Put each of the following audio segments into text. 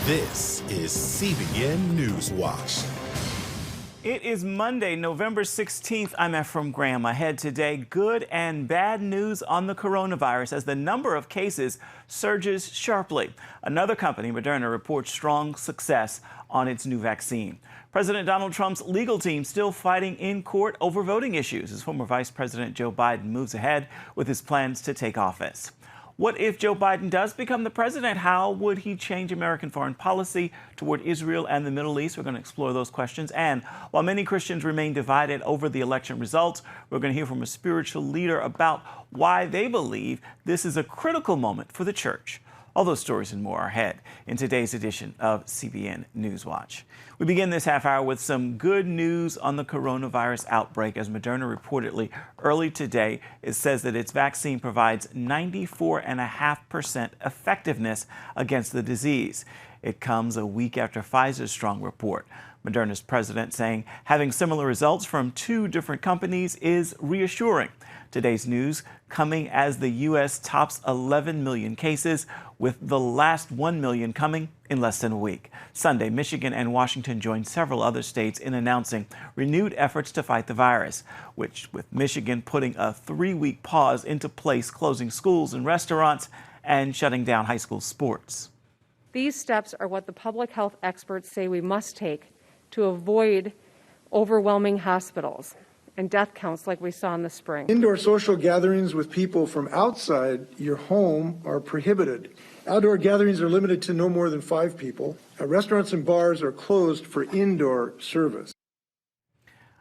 This is CBN NewsWatch. It is Monday, November 16th. I'm Ephraim Graham. Ahead today, good and bad news on the coronavirus as the number of cases surges sharply. Another company, Moderna, reports strong success on its new vaccine. President Donald Trump's legal team still fighting in court over voting issues as former Vice President Joe Biden moves ahead with his plans to take office. What if Joe Biden does become the president? How would he change American foreign policy toward Israel and the Middle East? We're going to explore those questions. And while many Christians remain divided over the election results, we're going to hear from a spiritual leader about why they believe this is a critical moment for the church. All those stories and more are ahead in today's edition of CBN NewsWatch. We begin this half hour with some good news on the coronavirus outbreak. As Moderna reportedly early today, it says that its vaccine provides 94.5% effectiveness against the disease. It comes a week after Pfizer's strong report. Moderna's president saying having similar results from two different companies is reassuring. Today's news coming as the U.S. tops 11 million cases, with the last 1 million coming in less than a week. Sunday, Michigan and Washington joined several other states in announcing renewed efforts to fight the virus, which with Michigan putting a 3-week pause into place, closing schools and restaurants and shutting down high school sports. These steps are what the public health experts say we must take to avoid overwhelming hospitals and death counts like we saw in the spring. Indoor social gatherings with people from outside your home are prohibited. Outdoor gatherings are limited to no more than 5 people. Restaurants and bars are closed for indoor service.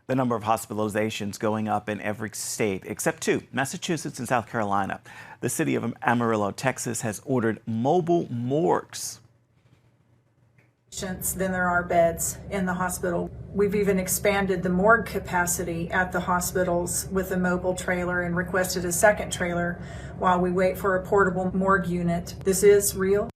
The number of hospitalizations going up in every state except 2, Massachusetts and South Carolina. The city of Amarillo, Texas, has ordered mobile morgues. Than there are beds in the hospital. We've even expanded the morgue capacity at the hospitals with a mobile trailer and requested a second trailer while we wait for a portable morgue unit. This is real.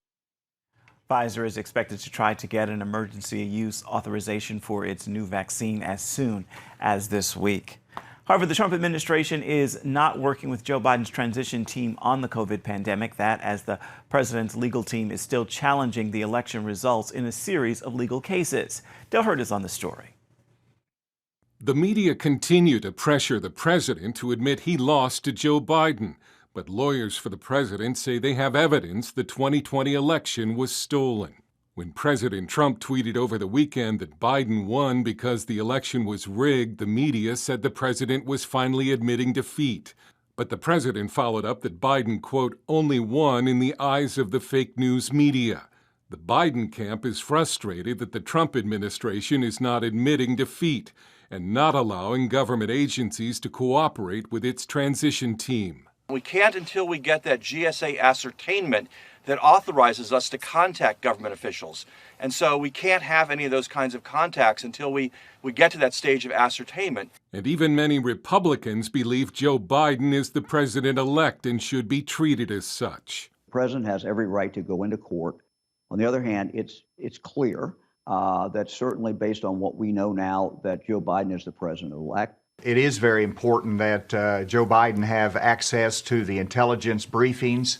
Pfizer is expected to try to get an emergency use authorization for its new vaccine as soon as this week. However, the Trump administration is not working with Joe Biden's transition team on the COVID pandemic. That as the president's legal team is still challenging the election results in a series of legal cases. Del Hurt is on the story. The media continue to pressure the president to admit he lost to Joe Biden. But lawyers for the president say they have evidence the 2020 election was stolen. When President Trump tweeted over the weekend that Biden won because the election was rigged, the media said the president was finally admitting defeat. But the president followed up that Biden, quote, only won in the eyes of the fake news media. The Biden camp is frustrated that the Trump administration is not admitting defeat and not allowing government agencies to cooperate with its transition team. We can't until we get that GSA ascertainment that authorizes us to contact government officials. And so we can't have any of those kinds of contacts until we get to that stage of ascertainment. And even many Republicans believe Joe Biden is the president-elect and should be treated as such. The president has every right to go into court. On the other hand, it's clear that certainly based on what we know now that Joe Biden is the president-elect. It is very important that Joe Biden have access to the intelligence briefings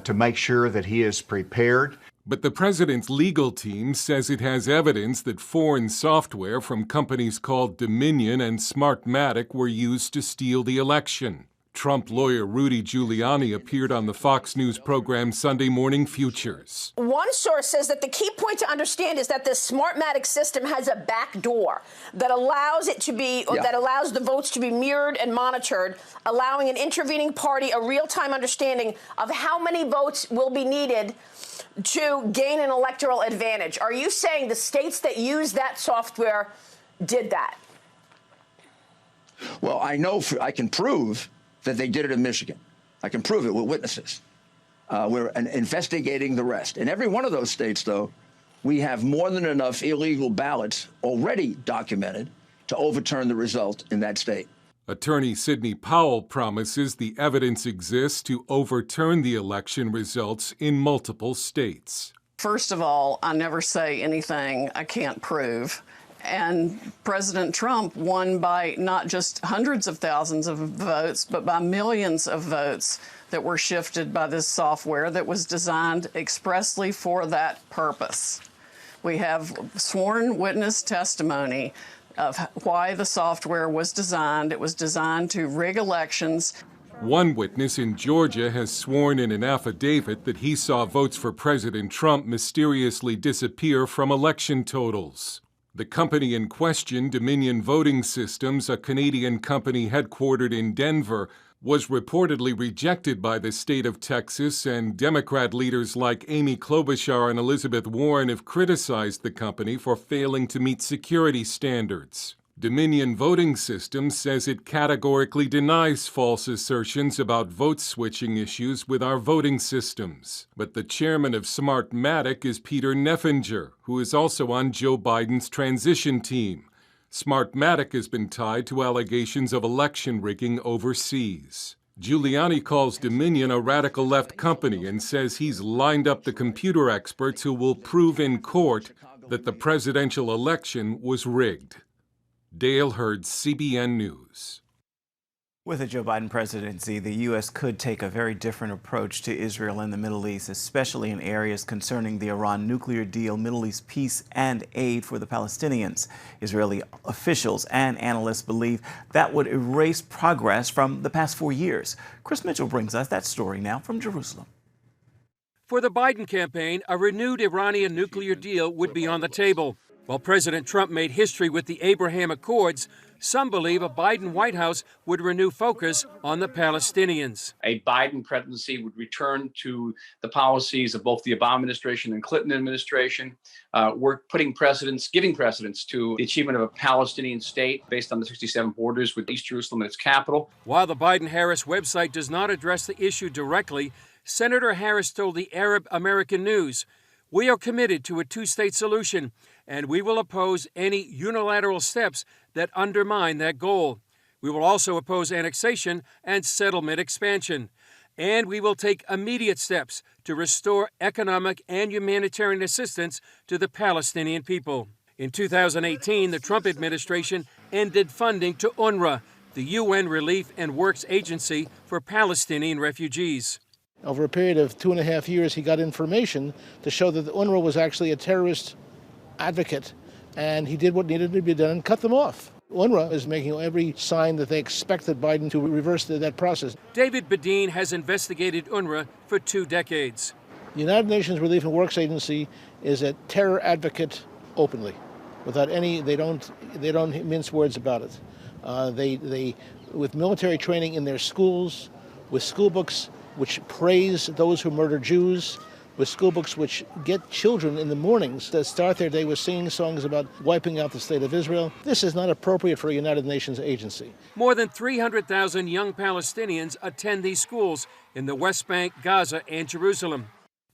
to make sure that he is prepared. But the president's legal team says it has evidence that foreign software from companies called Dominion and Smartmatic were used to steal the election. Trump lawyer Rudy Giuliani appeared on the Fox News program Sunday Morning Futures. One source says that the key point to understand is that this Smartmatic system has a back door that allows it to be, that allows the votes to be mirrored and monitored, allowing an intervening party a real-time understanding of how many votes will be needed to gain an electoral advantage. Are you saying the states that use that software did that? Well, I can prove that they did it in Michigan. I can prove it with witnesses. We're investigating the rest. In every one of those states, though, we have more than enough illegal ballots already documented to overturn the result in that state. Attorney Sidney Powell promises the evidence exists to overturn the election results in multiple states. First of all, I never say anything I can't prove. And President Trump won by not just hundreds of thousands of votes, but by millions of votes that were shifted by this software that was designed expressly for that purpose. We have sworn witness testimony of why the software was designed. It was designed to rig elections. One witness in Georgia has sworn in an affidavit that he saw votes for President Trump mysteriously disappear from election totals. The company in question, Dominion Voting Systems, a Canadian company headquartered in Denver, was reportedly rejected by the state of Texas, and Democrat leaders like Amy Klobuchar and Elizabeth Warren have criticized the company for failing to meet security standards. Dominion Voting Systems says it categorically denies false assertions about vote-switching issues with our voting systems. But the chairman of Smartmatic is Peter Neffinger, who is also on Joe Biden's transition team. Smartmatic has been tied to allegations of election rigging overseas. Giuliani calls Dominion a radical left company and says he's lined up the computer experts who will prove in court that the presidential election was rigged. Dale Hurd, CBN News. With the Joe Biden presidency, the U.S. could take a very different approach to Israel and the Middle East, especially in areas concerning the Iran nuclear deal, Middle East peace, and aid for the Palestinians. Israeli officials and analysts believe that would erase progress from the past 4 years. Chris Mitchell brings us that story now from Jerusalem. For the Biden campaign, a renewed Iranian nuclear deal would be on the table. While President Trump made history with the Abraham Accords, some believe a Biden White House would renew focus on the Palestinians. A Biden presidency would return to the policies of both the Obama administration and Clinton administration. We're giving precedence to the achievement of a Palestinian state based on the 67 borders with East Jerusalem as its capital. While the Biden-Harris website does not address the issue directly, Senator Harris told the Arab American News, "We are committed to a two-state solution, and we will oppose any unilateral steps that undermine that goal. We will also oppose annexation and settlement expansion. And we will take immediate steps to restore economic and humanitarian assistance to the Palestinian people." In 2018, the Trump administration ended funding to UNRWA, the UN Relief and Works Agency for Palestinian refugees. Over a period of 2.5 years, he got information to show that the UNRWA was actually a terrorist advocate, and he did what needed to be done and cut them off. UNRWA is making every sign that they expected Biden to reverse that process. David Badin has investigated UNRWA for 2 decades. The United Nations Relief and Works Agency is a terror advocate openly, without any. They don't mince words about it. They with military training in their schools, with school books which praise those who murder Jews, with school books which get children in the mornings to start their day with singing songs about wiping out the state of Israel. This is not appropriate for a United Nations agency. More than 300,000 young Palestinians attend these schools in the West Bank, Gaza, and Jerusalem.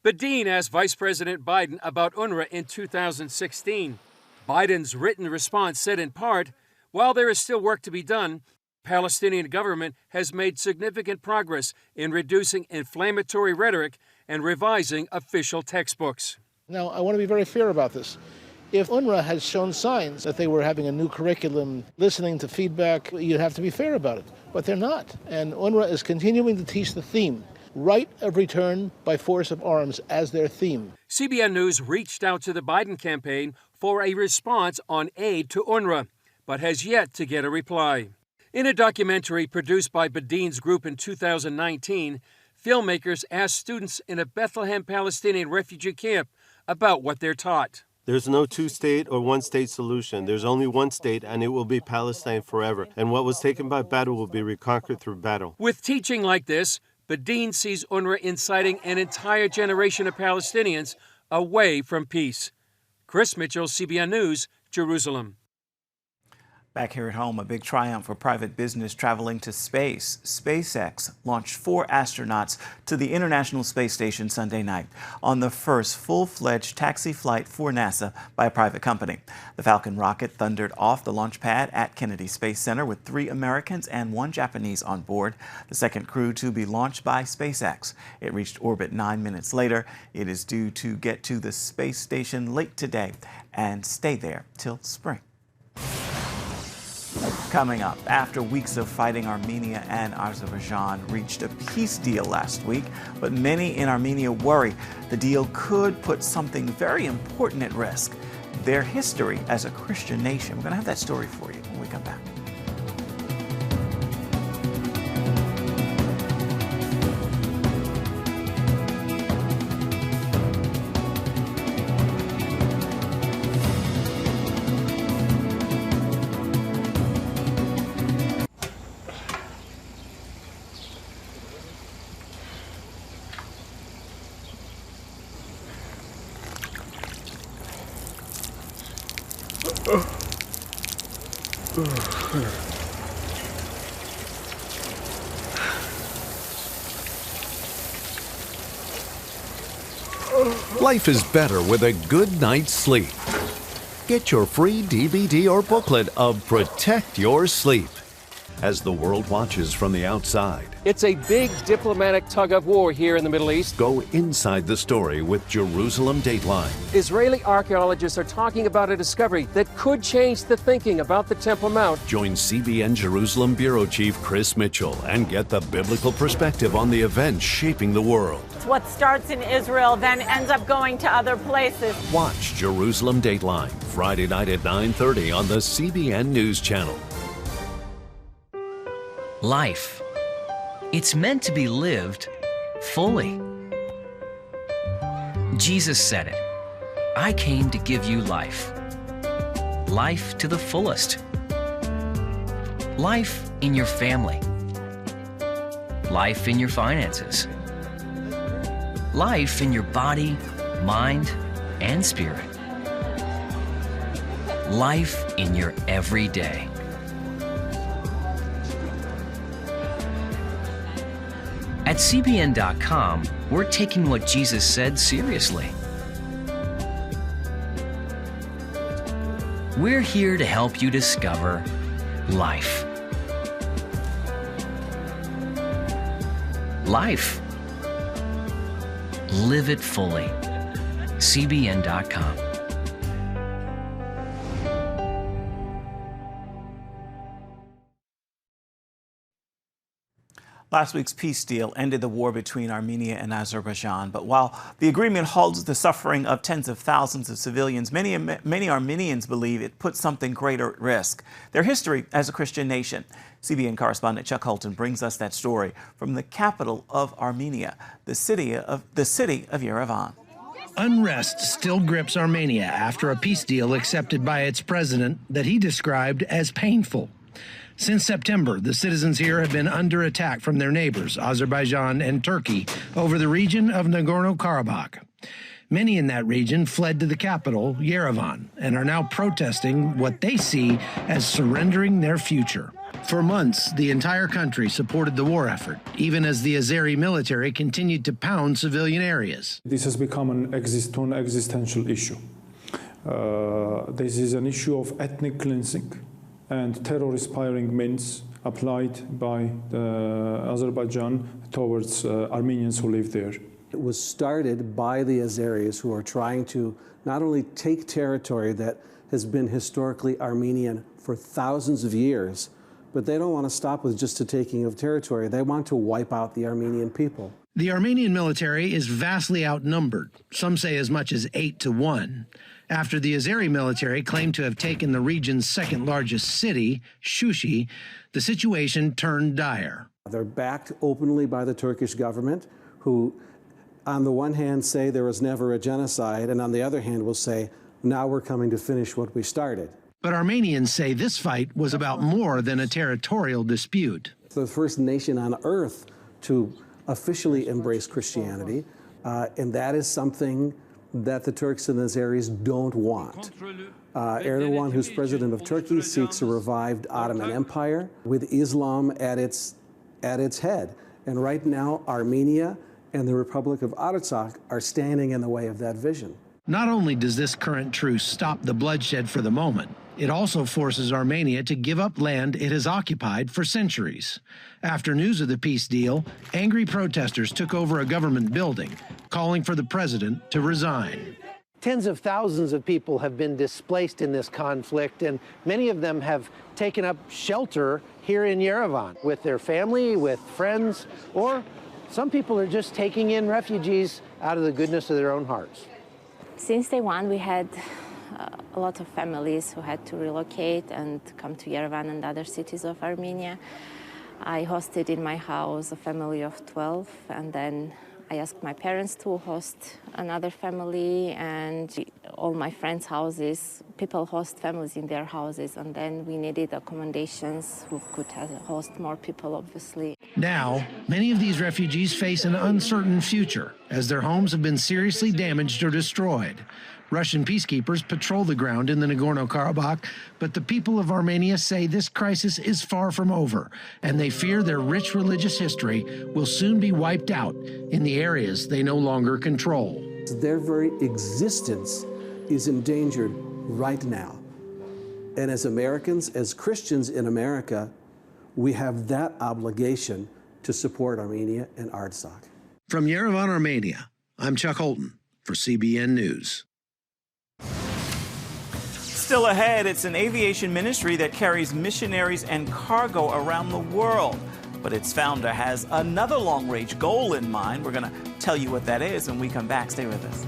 Badin asked Vice President Biden about UNRWA in 2016. Biden's written response said in part, "While there is still work to be done, Palestinian government has made significant progress in reducing inflammatory rhetoric and revising official textbooks." Now, I want to be very fair about this. If UNRWA has shown signs that they were having a new curriculum, listening to feedback, you have to be fair about it. But they're not. And UNRWA is continuing to teach the theme, right of return by force of arms, as their theme. CBN News reached out to the Biden campaign for a response on aid to UNRWA, but has yet to get a reply. In a documentary produced by Badin's group in 2019, filmmakers asked students in a Bethlehem Palestinian refugee camp about what they're taught. There's no two-state or one-state solution. There's only one state, and it will be Palestine forever. And what was taken by battle will be reconquered through battle. With teaching like this, Badin sees UNRWA inciting an entire generation of Palestinians away from peace. Chris Mitchell, CBN News, Jerusalem. Back here at home, a big triumph for private business traveling to space. SpaceX launched 4 astronauts to the International Space Station Sunday night on the first full-fledged taxi flight for NASA by a private company. The Falcon rocket thundered off the launch pad at Kennedy Space Center with 3 Americans and 1 Japanese on board, the second crew to be launched by SpaceX. It reached orbit 9 minutes later. It is due to get to the space station late today and stay there till spring. Coming up, after weeks of fighting, Armenia and Azerbaijan reached a peace deal last week, but many in Armenia worry the deal could put something very important at risk: their history as a Christian nation. We're going to have that story for you when we come back. Life is better with a good night's sleep. Get your free DVD or booklet of Protect Your Sleep as the world watches from the outside. It's a big diplomatic tug of war here in the Middle East. Go inside the story with Jerusalem Dateline. Israeli archaeologists are talking about a discovery that could change the thinking about the Temple Mount. Join CBN Jerusalem Bureau Chief Chris Mitchell and get the biblical perspective on the events shaping the world. What starts in Israel then ends up going to other places. Watch Jerusalem Dateline Friday night at 9:30 on the CBN News Channel. Life. It's meant to be lived fully. Jesus said it. I came to give you life. Life to the fullest. Life in your family. Life in your finances. Life in your body, mind, and spirit. Life in your everyday. At CBN.com, we're taking what Jesus said seriously. We're here to help you discover life. Life. Live it fully. CBN.com. Last week's peace deal ended the war between Armenia and Azerbaijan. But while the agreement halts the suffering of tens of thousands of civilians, many Armenians believe it puts something greater at risk: their history as a Christian nation. CBN correspondent Chuck Holton brings us that story from the capital of Armenia, the city of Yerevan. Unrest still grips Armenia after a peace deal accepted by its president that he described as painful. Since September, the citizens here have been under attack from their neighbors, Azerbaijan and Turkey, over the region of Nagorno-Karabakh. Many in that region fled to the capital, Yerevan, and are now protesting what they see as surrendering their future. For months, the entire country supported the war effort, even as the Azeri military continued to pound civilian areas. This has become an existential issue. This is an issue of ethnic cleansing and terror-inspiring means applied by Azerbaijan towards Armenians who live there. It was started by the Azeris, who are trying to not only take territory that has been historically Armenian for thousands of years, but they don't want to stop with just the taking of territory. They want to wipe out the Armenian people. The Armenian military is vastly outnumbered, some say as much as 8-1. After the Azeri military claimed to have taken the region's second largest city, Shushi, the situation turned dire. They're backed openly by the Turkish government, who on the one hand say there was never a genocide, and on the other hand will say, now we're coming to finish what we started. But Armenians say this fight was about more than a territorial dispute. The first nation on earth to officially embrace Christianity, and that is something that the Turks and the Azeris don't want. Erdogan, who's president of Turkey, seeks a revived Ottoman Empire with Islam at its head. And right now, Armenia and the Republic of Artsakh are standing in the way of that vision. Not only does this current truce stop the bloodshed for the moment, it also forces Armenia to give up land it has occupied for centuries. After news of the peace deal, angry protesters took over a government building, calling for the president to resign. Tens of thousands of people have been displaced in this conflict, and many of them have taken up shelter here in Yerevan with their family, with friends, or some people are just taking in refugees out of the goodness of their own hearts. Since day one, we had a lot of families who had to relocate and come to Yerevan and other cities of Armenia. I hosted in my house a family of 12, and then I asked my parents to host another family, and all my friends' houses, people host families in their houses, and then we needed accommodations who could host more people, obviously. Now, many of these refugees face an uncertain future as their homes have been seriously damaged or destroyed. Russian peacekeepers patrol the ground in the Nagorno-Karabakh, but the people of Armenia say this crisis is far from over, and they fear their rich religious history will soon be wiped out in the areas they no longer control. Their very existence is endangered right now. And as Americans, as Christians in America, we have that obligation to support Armenia and Artsakh. From Yerevan, Armenia, I'm Chuck Holton for CBN News. Still ahead, it's an aviation ministry that carries missionaries and cargo around the world. But its founder has another long-range goal in mind. We're going to tell you what that is when we come back. Stay with us.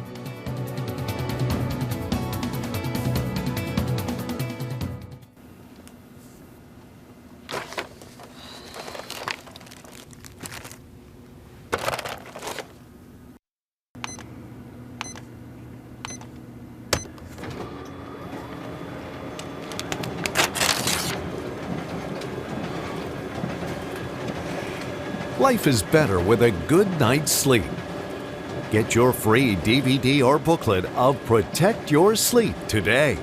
Life is better with a good night's sleep. Get your free DVD or booklet of Protect Your Sleep today.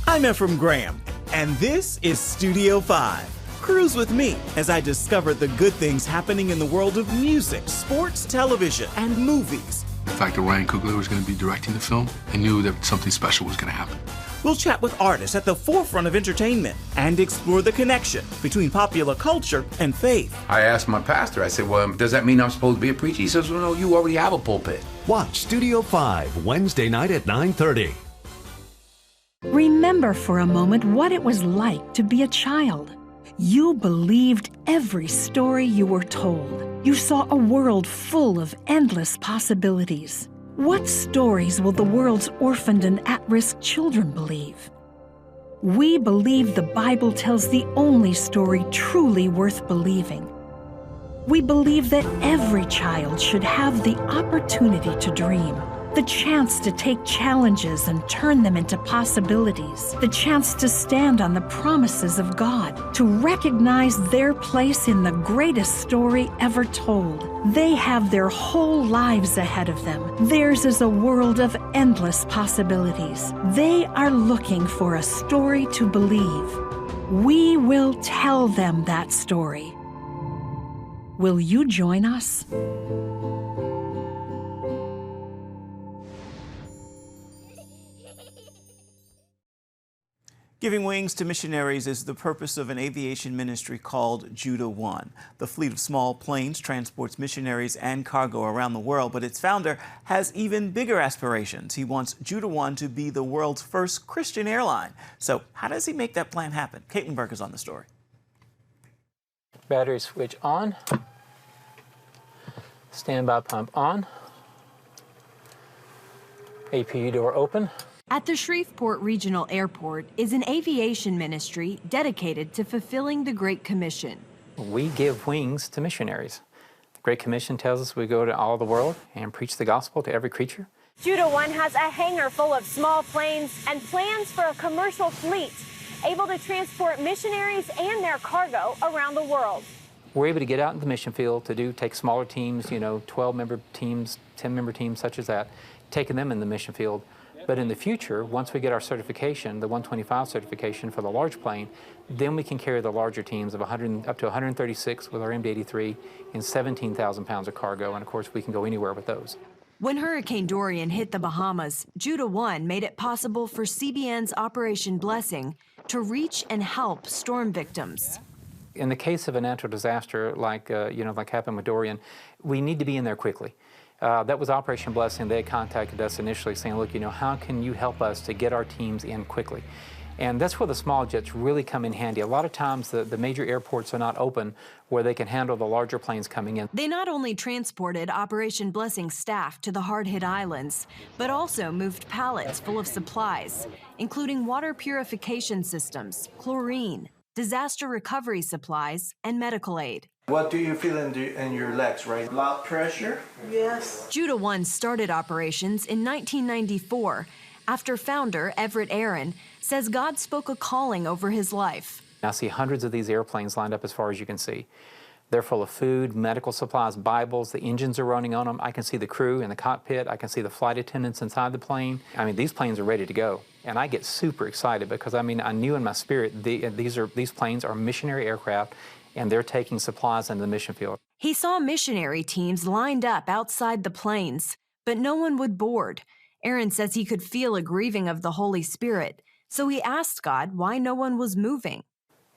I'm Ephraim Graham, and this is Studio 5. Cruise with me as I discover the good things happening in the world of music, sports, television, and movies. The fact that Ryan Coogler was going to be directing the film, I knew that something special was going to happen. We'll chat with artists at the forefront of entertainment and explore the connection between popular culture and faith. I asked my pastor, I said, well, does that mean I'm supposed to be a preacher? He says, well, no, you already have a pulpit. Watch Studio 5 Wednesday night at 9:30. Remember for a moment what it was like to be a child. You believed every story you were told. You saw a world full of endless possibilities. What stories will the world's orphaned and at-risk children believe? We believe the Bible tells the only story truly worth believing. We believe that every child should have the opportunity to dream, the chance to take challenges and turn them into possibilities, the chance to stand on the promises of God, to recognize their place in the greatest story ever told. They have their whole lives ahead of them. Theirs is a world of endless possibilities. They are looking for a story to believe. We will tell them that story. Will you join us? Giving wings to missionaries is the purpose of an aviation ministry called Judah One. The fleet of small planes transports missionaries and cargo around the world, but its founder has even bigger aspirations. He wants Judah One to be the world's first Christian airline. So how does he make that plan happen? Caitlin Burke is on the story. Battery switch on. Standby pump on. APU door open. At the Shreveport Regional Airport is an aviation ministry dedicated to fulfilling the Great Commission. We give wings to missionaries. The Great Commission tells us we go to all the world and preach the gospel to every creature. Judah One has a hangar full of small planes and plans for a commercial fleet, able to transport missionaries and their cargo around the world. We're able to get out in the mission field to take smaller teams, 12-member teams, 10-member teams such as that, taking them in the mission field. But in the future, once we get our certification, the 125 certification for the large plane, then we can carry the larger teams of up to 136 with our MD-83 and 17,000 pounds of cargo. And of course, we can go anywhere with those. When Hurricane Dorian hit the Bahamas, Judah One made it possible for CBN's Operation Blessing to reach and help storm victims. In the case of a natural disaster like happened with Dorian, we need to be in there quickly. That was Operation Blessing. They contacted us initially saying, look, how can you help us to get our teams in quickly? And that's where the small jets really come in handy. A lot of times the major airports are not open where they can handle the larger planes coming in. They not only transported Operation Blessing staff to the hard-hit islands, but also moved pallets full of supplies, including water purification systems, chlorine, disaster recovery supplies, and medical aid. What do you feel in your legs, right? Blood pressure? Yes. Judah 1 started operations in 1994 after founder Everett Aaron says God spoke a calling over his life. I see hundreds of these airplanes lined up as far as you can see. They're full of food, medical supplies, Bibles. The engines are running on them. I can see the crew in the cockpit. I can see the flight attendants inside the plane. I mean, these planes are ready to go. And I get super excited because, I knew in my spirit these planes are missionary aircraft, and they're taking supplies into the mission field. He saw missionary teams lined up outside the planes, but no one would board. Aaron says he could feel a grieving of the Holy Spirit, so he asked God why no one was moving.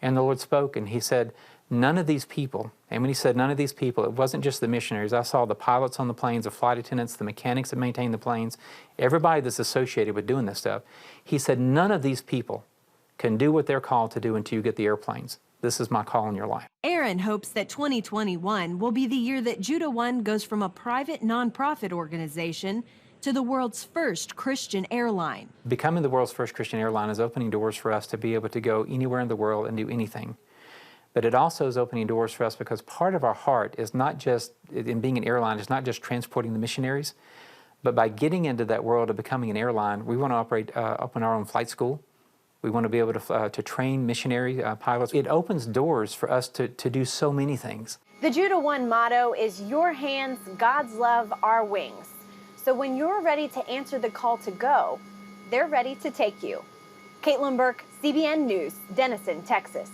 And the Lord spoke, and he said, none of these people, and when he said none of these people, it wasn't just the missionaries. I saw the pilots on the planes, the flight attendants, the mechanics that maintain the planes, everybody that's associated with doing this stuff. He said, none of these people can do what they're called to do until you get the airplanes. This is my call in your life. Aaron hopes that 2021 will be the year that Judah 1 goes from a private nonprofit organization to the world's first Christian airline. Becoming the world's first Christian airline is opening doors for us to be able to go anywhere in the world and do anything. But it also is opening doors for us because part of our heart is not just, in being an airline, is not just transporting the missionaries, but by getting into that world of becoming an airline, we want to open our own flight school. We want to be able to train missionary pilots. It opens doors for us to do so many things. The Judah 1 motto is your hands, God's love, our wings. So when you're ready to answer the call to go, they're ready to take you. Caitlin Burke, CBN News, Denison, Texas.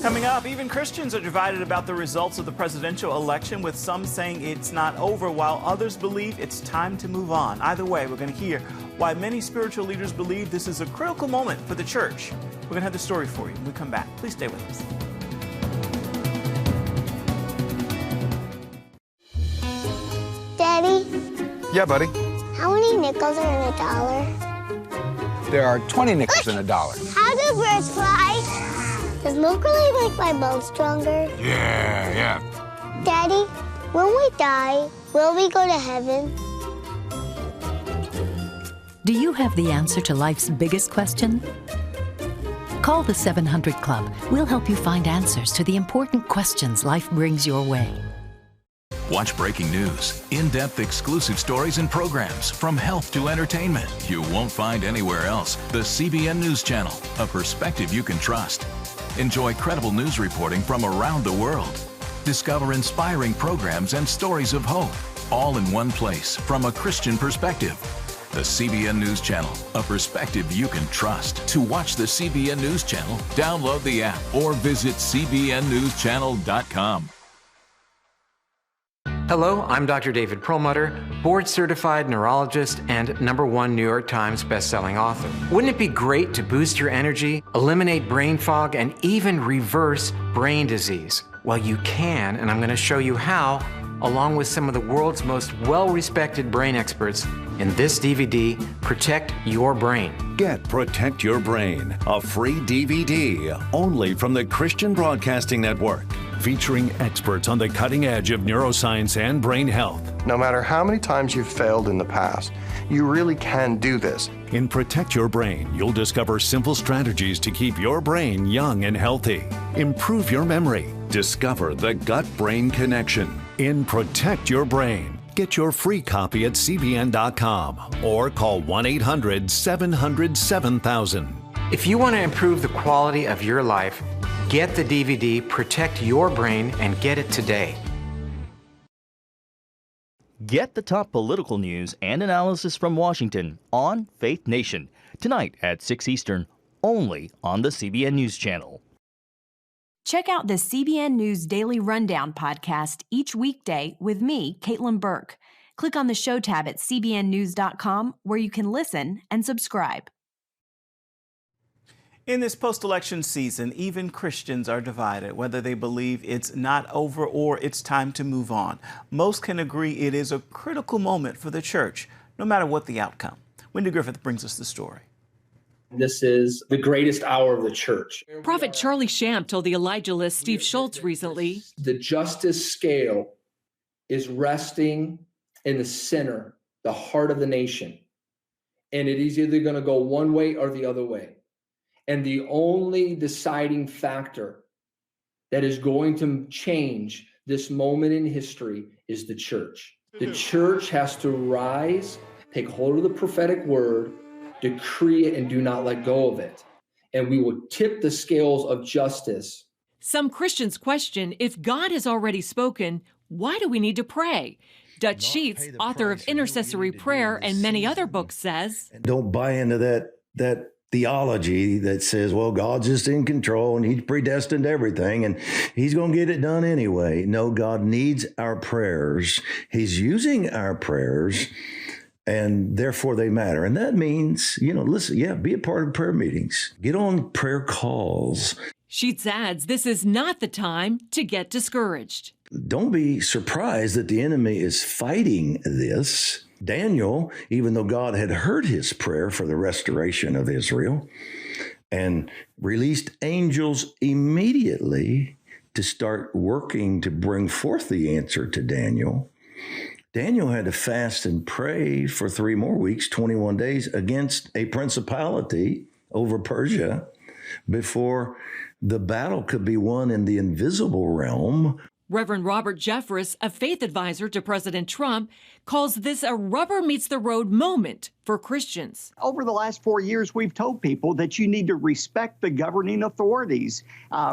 Coming up, even Christians are divided about the results of the presidential election, with some saying it's not over, while others believe it's time to move on. Either way, we're going to hear why many spiritual leaders believe this is a critical moment for the church. We're going to have the story for you when we come back. Please stay with us. Daddy? Yeah, buddy. How many nickels are in a dollar? There are 20 nickels in a dollar. How do birds fly? Does milk really make my bones stronger? Yeah. Daddy, when we die, will we go to heaven? Do you have the answer to life's biggest question? Call the 700 Club. We'll help you find answers to the important questions life brings your way. Watch breaking news, in-depth exclusive stories and programs, from health to entertainment, you won't find anywhere else. The CBN News Channel, a perspective you can trust. Enjoy credible news reporting from around the world. Discover inspiring programs and stories of hope, all in one place from a Christian perspective. The CBN News Channel, a perspective you can trust. To watch the CBN News Channel, download the app or visit cbnnewschannel.com. Hello, I'm Dr. David Perlmutter, board-certified neurologist and #1 New York Times bestselling author. Wouldn't it be great to boost your energy, eliminate brain fog, and even reverse brain disease? Well, you can, and I'm going to show you how, along with some of the world's most well-respected brain experts in this DVD, Protect Your Brain. Get Protect Your Brain, a free DVD only from the Christian Broadcasting Network, featuring experts on the cutting edge of neuroscience and brain health. No matter how many times you've failed in the past, you really can do this. In Protect Your Brain, you'll discover simple strategies to keep your brain young and healthy. Improve your memory. Discover the gut-brain connection. In Protect Your Brain, get your free copy at cbn.com or call 1-800-700-7000. If you want to improve the quality of your life, get the DVD Protect Your Brain and get it today. Get the top political news and analysis from Washington on Faith Nation, tonight at 6 Eastern, only on the CBN News Channel. Check out the CBN News Daily Rundown podcast each weekday with me, Caitlin Burke. Click on the show tab at cbnnews.com where you can listen and subscribe. In this post-election season, even Christians are divided, whether they believe it's not over or it's time to move on. Most can agree it is a critical moment for the church, no matter what the outcome. Wendy Griffith brings us the story. This is the greatest hour of the church. Prophet Charlie Shamp told the Elijah-list Steve Schultz recently, the justice scale is resting in the center, the heart of the nation. And it is either going to go one way or the other way. And the only deciding factor that is going to change this moment in history is the church. The church has to rise, take hold of the prophetic word, decree it, and do not let go of it. And we will tip the scales of justice. Some Christians question, if God has already spoken, why do we need to pray? Dutch Sheets, author of Intercessory Prayer and many other books, says, don't buy into that theology that says, well, God's just in control and he's predestined everything and he's going to get it done anyway. No, God needs our prayers. He's using our prayers and therefore they matter. And that means, listen, be a part of prayer meetings. Get on prayer calls. Sheets adds this is not the time to get discouraged. Don't be surprised that the enemy is fighting this. Daniel, even though God had heard his prayer for the restoration of Israel and released angels immediately to start working to bring forth the answer to Daniel, Daniel had to fast and pray for 3 more weeks, 21 days, against a principality over Persia before the battle could be won in the invisible realm. Reverend Robert Jeffress, a faith advisor to President Trump, calls this a rubber meets the road moment for Christians. Over the last 4 years, we've told people that you need to respect the governing authorities.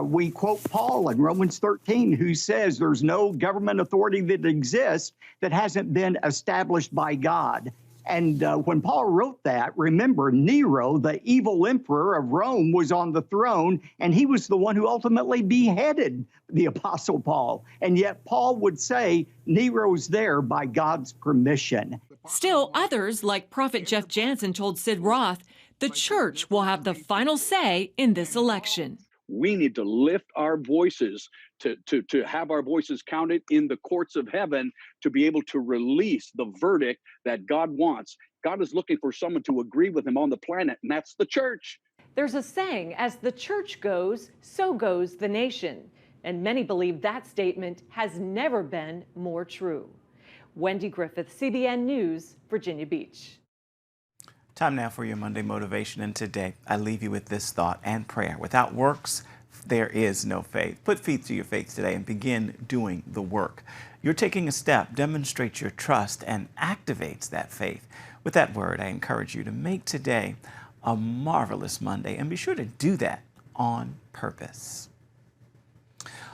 We quote Paul in Romans 13, who says there's no government authority that exists that hasn't been established by God. And when Paul wrote that, remember, Nero, the evil emperor of Rome, was on the throne, and he was the one who ultimately beheaded the Apostle Paul. And yet Paul would say Nero's there by God's permission. Still, others, like Prophet Jeff Jansen told Sid Roth, the church will have the final say in this election. We need to lift our voices, to have our voices counted in the courts of heaven, to be able to release the verdict that God wants. God is looking for someone to agree with him on the planet, and that's the church. There's a saying, as the church goes, so goes the nation. And many believe that statement has never been more true. Wendy Griffith, CBN News, Virginia Beach. Time now for your Monday motivation, and today I leave you with this thought and prayer. Without works, there is no faith. Put feet to your faith today and begin doing the work. You're taking a step, demonstrates your trust, and activates that faith. With that word, I encourage you to make today a marvelous Monday, and be sure to do that on purpose.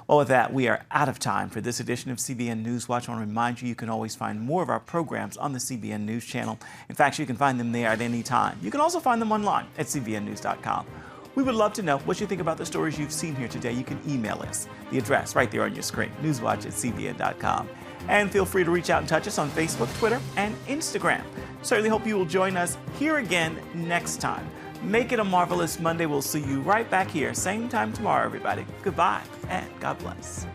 Well, with that, we are out of time for this edition of CBN NewsWatch. I want to remind you can always find more of our programs on the CBN News Channel. In fact, you can find them there at any time. You can also find them online at cbnnews.com. We would love to know what you think about the stories you've seen here today. You can email us. The address right there on your screen, newswatch@cbn.com. And feel free to reach out and touch us on Facebook, Twitter, and Instagram. Certainly hope you will join us here again next time. Make it a marvelous Monday. We'll see you right back here, same time tomorrow, everybody. Goodbye, and God bless.